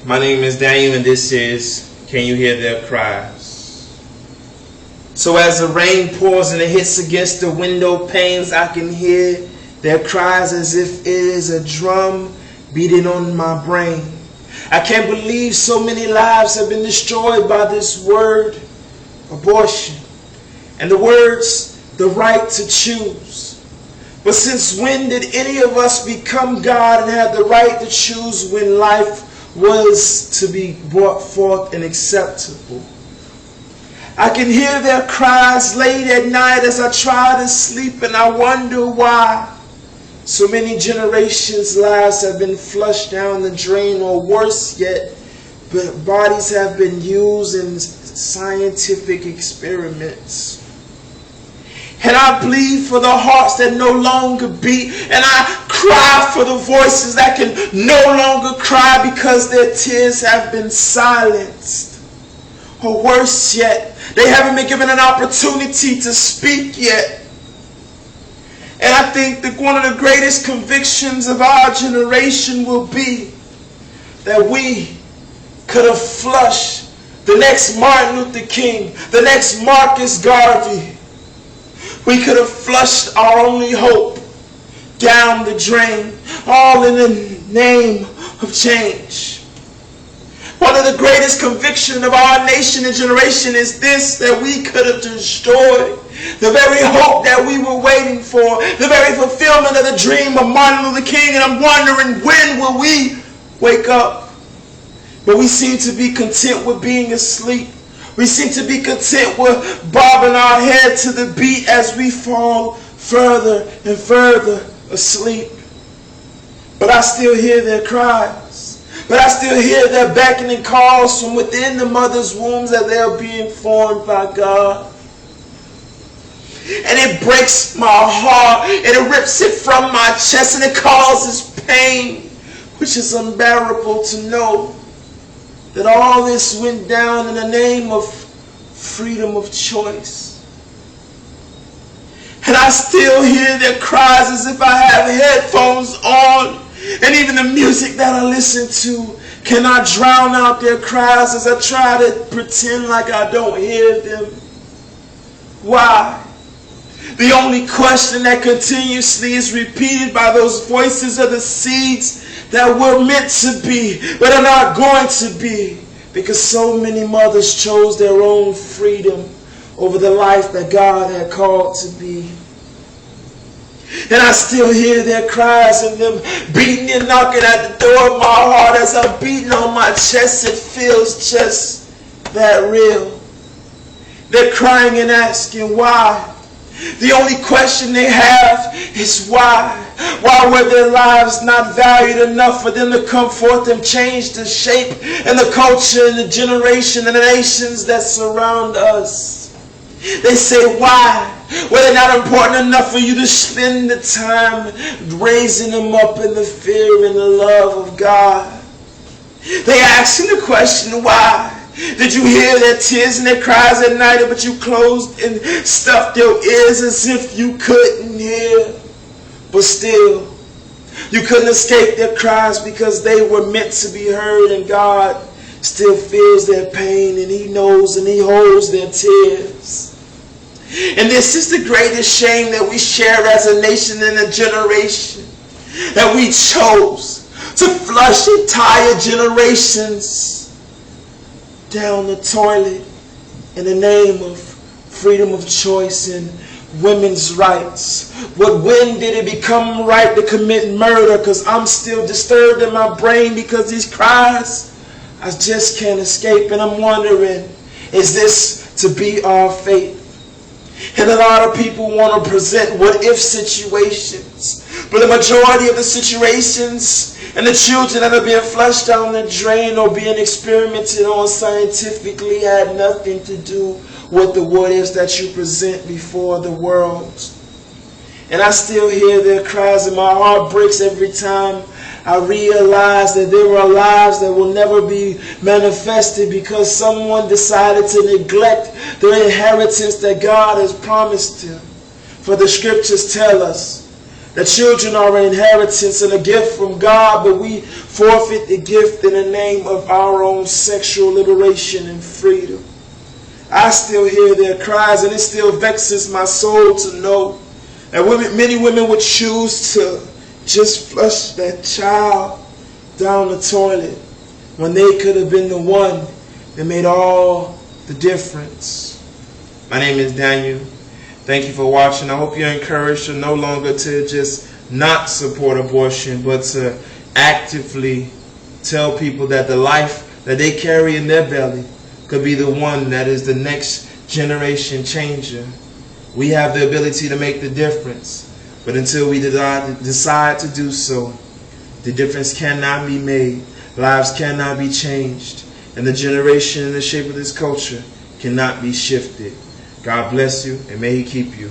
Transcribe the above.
My name is Daniel, and this is Can You Hear Their Cries? So as the rain pours and it hits against the window panes, I can hear their cries as if it is a drum beating on my brain. I can't believe so many lives have been destroyed by this word, abortion, and the words, the right to choose. But since when did any of us become God and have the right to choose when life was to be brought forth and acceptable? I can hear their cries late at night as I try to sleep, and I wonder why so many generations' lives have been flushed down the drain, or worse yet, bodies have been used in scientific experiments. And I bleed for the hearts that no longer beat, and I cry for the voices that can no longer cry because their tears have been silenced. Or worse yet, they haven't been given an opportunity to speak yet. And I think that one of the greatest convictions of our generation will be that we could have flushed the next Martin Luther King, the next Marcus Garvey. We could have flushed our only hope down the drain, all in the name of change. One of the greatest convictions of our nation and generation is this, that we could have destroyed the very hope that we were waiting for, the very fulfillment of the dream of Martin Luther King. And I'm wondering, when will we wake up? But we seem to be content with being asleep. We seem to be content with bobbing our head to the beat as we fall further and further asleep. But I still hear their cries. But I still hear their beckoning calls from within the mother's wombs that they are being formed by God. And it breaks my heart, and it rips it from my chest, and it causes pain, which is unbearable to know that all this went down in the name of freedom of choice. And I still hear their cries as if I have headphones on, and even the music that I listen to cannot drown out their cries as I try to pretend like I don't hear them. Why? The only question that continuously is repeated by those voices are the seeds that were meant to be, but are not going to be, because so many mothers chose their own freedom over the life that God had called to be. And I still hear their cries and them beating and knocking at the door of my heart. As I'm beating on my chest, it feels just that real. They're crying and asking why. The only question they have is why. Why were their lives not valued enough for them to come forth and change the shape and the culture and the generation and the nations that surround us? They say, why? Were they not important enough for you to spend the time raising them up in the fear and the love of God? They asking the question, why? Did you hear their tears and their cries at night, but you closed and stuffed your ears as if you couldn't hear? But still, you couldn't escape their cries because they were meant to be heard, and God still feels their pain, and He knows and He holds their tears. And this is the greatest shame that we share as a nation and a generation, that we chose to flush entire generations down the toilet in the name of freedom of choice and women's rights. But when did it become right to commit murder? Because I'm still disturbed in my brain because these cries I just can't escape. And I'm wondering, is this to be our fate? And a lot of people want to present what-if situations. But the majority of the situations and the children that are being flushed down the drain or being experimented on scientifically had nothing to do with the what-ifs that you present before the world. And I still hear their cries, and my heart breaks every time I realize that there are lives that will never be manifested because someone decided to neglect the inheritance that God has promised them. For the scriptures tell us that children are an inheritance and a gift from God, but we forfeit the gift in the name of our own sexual liberation and freedom. I still hear their cries, and it still vexes my soul to know that many women would choose to just flush that child down the toilet when they could have been the one that made all the difference. My name is Daniel. Thank you for watching. I hope you're encouraged to no longer to just not support abortion, but to actively tell people that the life that they carry in their belly could be the one that is the next generation changer. We have the ability to make the difference, but until we decide to do so, the difference cannot be made, lives cannot be changed, and the generation and the shape of this culture cannot be shifted. God bless you, and may He keep you.